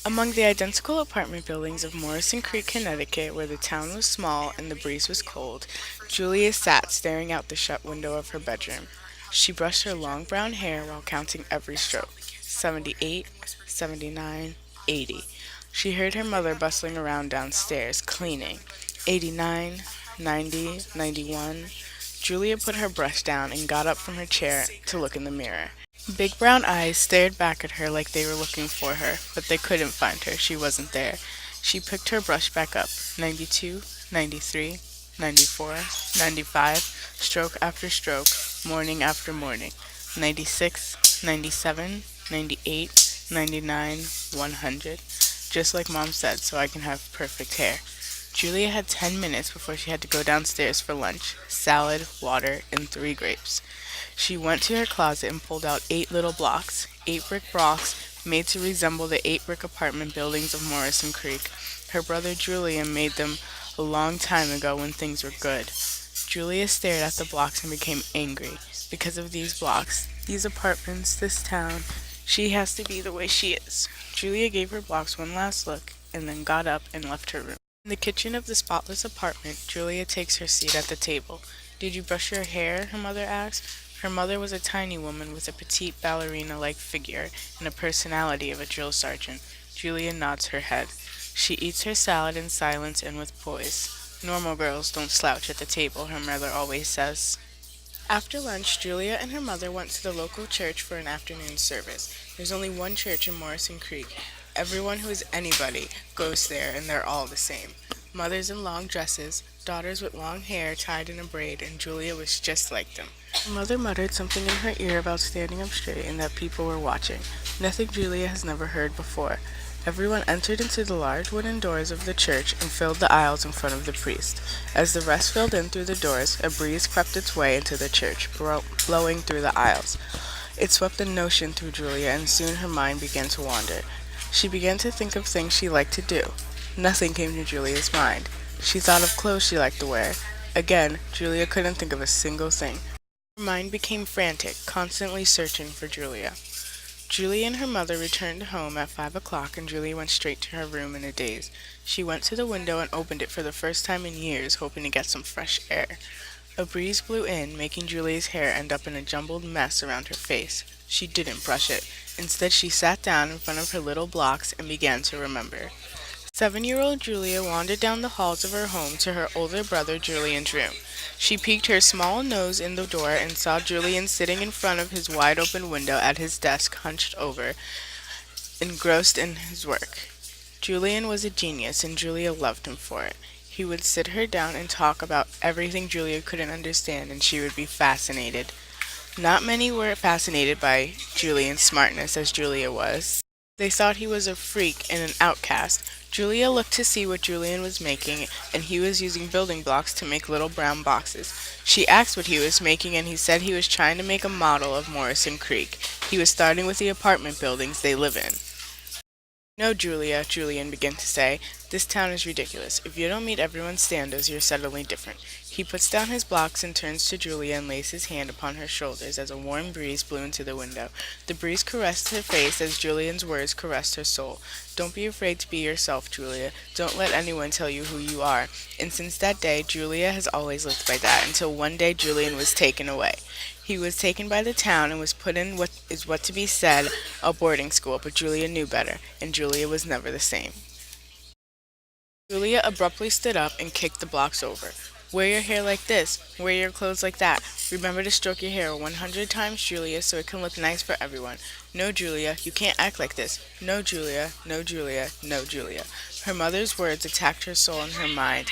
Among the identical apartment buildings of Morrison Creek, Connecticut, where the town was small and the breeze was cold, Julia sat staring out the shut window of her bedroom. She brushed her long brown hair while counting every stroke. 78, 79, 80. She heard her mother bustling around downstairs, cleaning. 89, 90, 91. Julia put her brush down and got up from her chair to look in the mirror. Big brown eyes stared back at her like they were looking for her, but they couldn't find her. She wasn't there. She picked her brush back up. 92, 93, 94, 95, stroke after stroke, morning after morning. 96, 97, 98, 99, 100. Just like Mom said, so I can have perfect hair. Julia had 10 minutes before she had to go downstairs for lunch. Salad, water, and 3 grapes. She went to her closet and pulled out 8 little blocks, 8 brick blocks made to resemble the 8 brick apartment buildings of Morrison Creek. Her brother Julian made them a long time ago when things were good. Julia stared at the blocks and became angry. Because of these blocks, these apartments, this town, she has to be the way she is. Julia gave her blocks one last look and then got up and left her room. In the kitchen of the spotless apartment, Julia takes her seat at the table. Did you brush your hair? Her mother asked. Her mother was a tiny woman with a petite ballerina-like figure and a personality of a drill sergeant. Julia nods her head. She eats her salad in silence and with poise. Normal girls don't slouch at the table, her mother always says. After lunch, Julia and her mother went to the local church for an afternoon service. There's only one church in Morrison Creek. Everyone who is anybody goes there, and they're all the same. Mothers in long dresses, daughters with long hair tied in a braid, and Julia was just like them. Her mother muttered something in her ear about standing up straight and that people were watching. Nothing Julia has never heard before. Everyone entered into the large wooden doors of the church and filled the aisles in front of the priest. As the rest filled in through the doors, a breeze crept its way into the church, blowing through the aisles. It swept a notion through Julia, and soon her mind began to wander. She began to think of things she liked to do. Nothing came to Julia's mind. She thought of clothes she liked to wear. Again, Julia couldn't think of a single thing. Her mind became frantic, constantly searching for Julia. Julia and her mother returned home at 5 o'clock, and Julia went straight to her room in a daze. She went to the window and opened it for the first time in years, hoping to get some fresh air. A breeze blew in, making Julia's hair end up in a jumbled mess around her face. She didn't brush it. Instead, she sat down in front of her little blocks and began to remember. 7-year-old Julia wandered down the halls of her home to her older brother Julian's room. She peeked her small nose in the door and saw Julian sitting in front of his wide-open window at his desk, hunched over, engrossed in his work. Julian was a genius, and Julia loved him for it. He would sit her down and talk about everything Julia couldn't understand, and she would be fascinated. Not many were fascinated by Julian's smartness as Julia was. They thought he was a freak and an outcast. Julia looked to see what Julian was making, and he was using building blocks to make little brown boxes. She asked what he was making, and he said he was trying to make a model of Morrison Creek. He was starting with the apartment buildings they live in. No, Julia, Julian began to say, this town is ridiculous. If you don't meet everyone's standards, you're suddenly different. He puts down his blocks and turns to Julia and lays his hand upon her shoulders as a warm breeze blew into the window. The breeze caressed her face as Julian's words caressed her soul. Don't be afraid to be yourself, Julia. Don't let anyone tell you who you are. And since that day, Julia has always lived by that, until one day Julian was taken away. He was taken by the town and was put in what is what to be said a boarding school, but Julia knew better, and Julia was never the same. Julia abruptly stood up and kicked the blocks over. Wear your hair like this. Wear your clothes like that. Remember to stroke your hair 100 times, Julia, so it can look nice for everyone. No, Julia, you can't act like this. No, Julia, no, Julia, no, Julia. Her mother's words attacked her soul and her mind.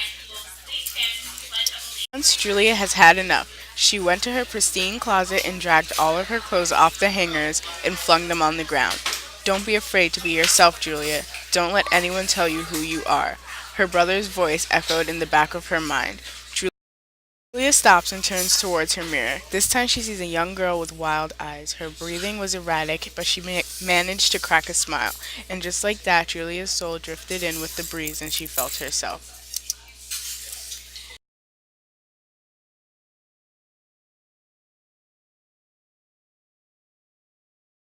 Once Julia has had enough, she went to her pristine closet and dragged all of her clothes off the hangers and flung them on the ground. Don't be afraid to be yourself, Julia. Don't let anyone tell you who you are. Her brother's voice echoed in the back of her mind. Julia stops and turns towards her mirror. This time she sees a young girl with wild eyes. Her breathing was erratic, but she managed to crack a smile. And just like that, Julia's soul drifted in with the breeze and she felt herself.